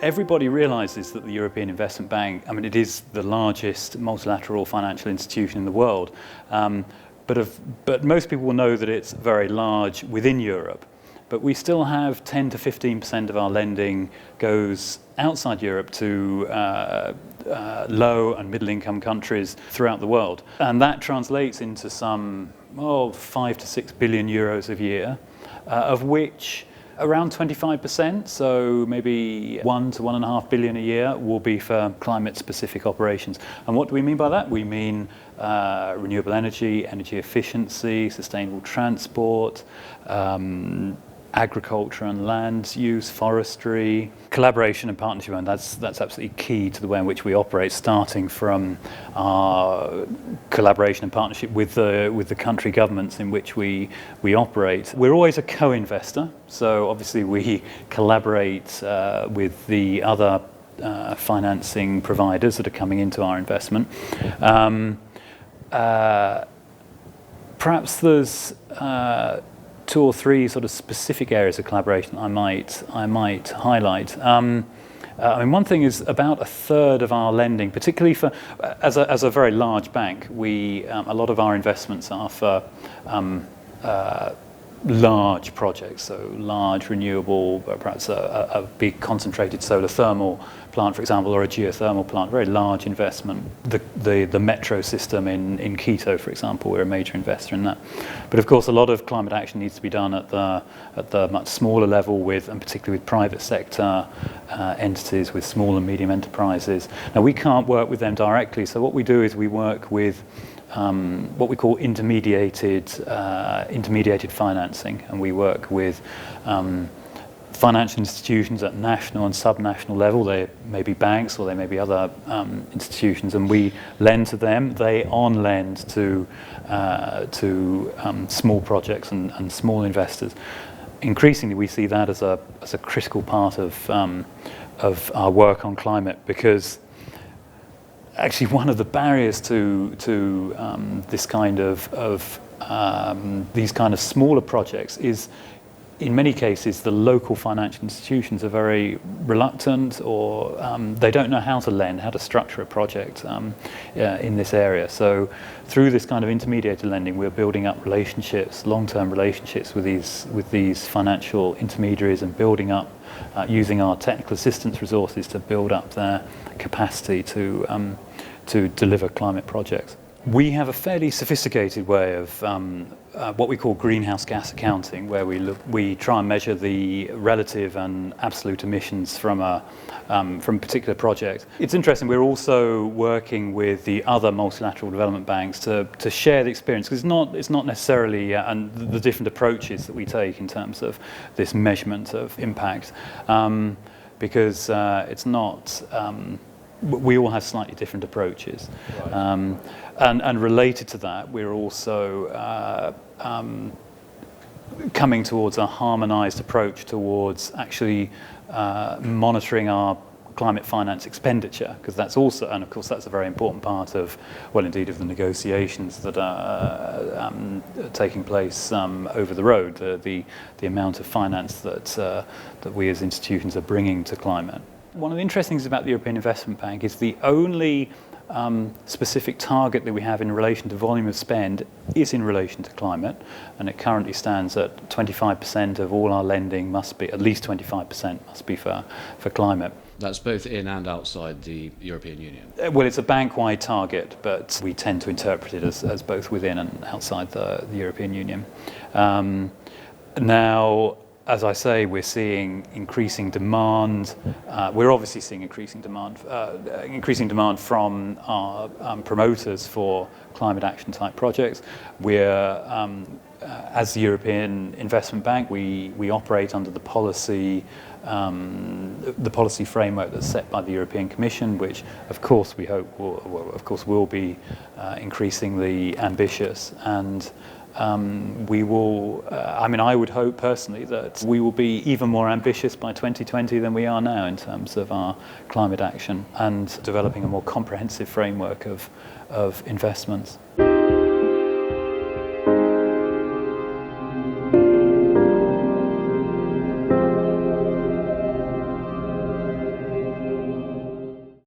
everybody realises that the European Investment Bank, I mean, it is the largest multilateral financial institution in the world, but most people will know that it's very large within Europe. But we still have 10 to 15% of our lending goes outside Europe to low and middle income countries throughout the world. And that translates into some 5 to 6 billion euros a year, of which around 25%, so maybe 1 to 1.5 billion a year, will be for climate-specific operations. And what do we mean by that? We mean renewable energy, energy efficiency, sustainable transport, agriculture and land use, forestry, collaboration and partnership, and that's absolutely key to the way in which we operate, starting from our collaboration and partnership with the country governments in which we operate. We're always a co-investor, so obviously we collaborate with the other financing providers that are coming into our investment. Perhaps there's 2 or 3 sort of specific areas of collaboration I might highlight. I mean, one thing is about a third of our lending, particularly for as a very large bank, a lot of our investments are for large projects, so large renewable, perhaps a big concentrated solar thermal plant, for example, or a geothermal plant, very large investment. The metro system in Quito, for example, we're a major investor in that. But of course, a lot of climate action needs to be done at the much smaller level, and particularly with private sector entities, with small and medium enterprises. Now, we can't work with them directly, so what we do is we work with what we call intermediated financing, and we work with financial institutions at national and subnational level. They may be banks or they may be other institutions, and we lend to them. They on-lend to small projects and small investors. Increasingly, we see that as a critical part of our work on climate, because actually one of the barriers to this kind of these kind of smaller projects is, in many cases, the local financial institutions are very reluctant, or they don't know how to lend, how to structure a project in this area. So through this kind of intermediated lending, we're building up relationships, long-term relationships with these financial intermediaries, and building up, using our technical assistance resources to build up their capacity to deliver climate projects. We have a fairly sophisticated way of what we call greenhouse gas accounting, where we try and measure the relative and absolute emissions from a particular project. It's interesting, we're also working with the other multilateral development banks to share the experience, because it's not necessarily and the different approaches that we take in terms of this measurement of impact, because it's not. We all have slightly different approaches. Right. And related to that, we're also coming towards a harmonised approach towards actually monitoring our climate finance expenditure, because that's also, and of course that's a very important part of, well, indeed, of the negotiations that are taking place over the road, the amount of finance that we as institutions are bringing to climate. One of the interesting things about the European Investment Bank is the only specific target that we have in relation to volume of spend is in relation to climate, and it currently stands at 25% of all our lending must be, at least 25% must be for climate. That's both in and outside the European Union? Well, it's a bank-wide target, but we tend to interpret it as both within and outside the European Union. Now, as I say, we're seeing increasing demand. We're obviously seeing increasing demand from our promoters for climate action type projects. We're, as the European Investment Bank, we operate under the policy framework that's set by the European Commission, which, of course, we hope will be increasingly ambitious. And we will, I would hope personally that we will be even more ambitious by 2020 than we are now in terms of our climate action and developing a more comprehensive framework of investments.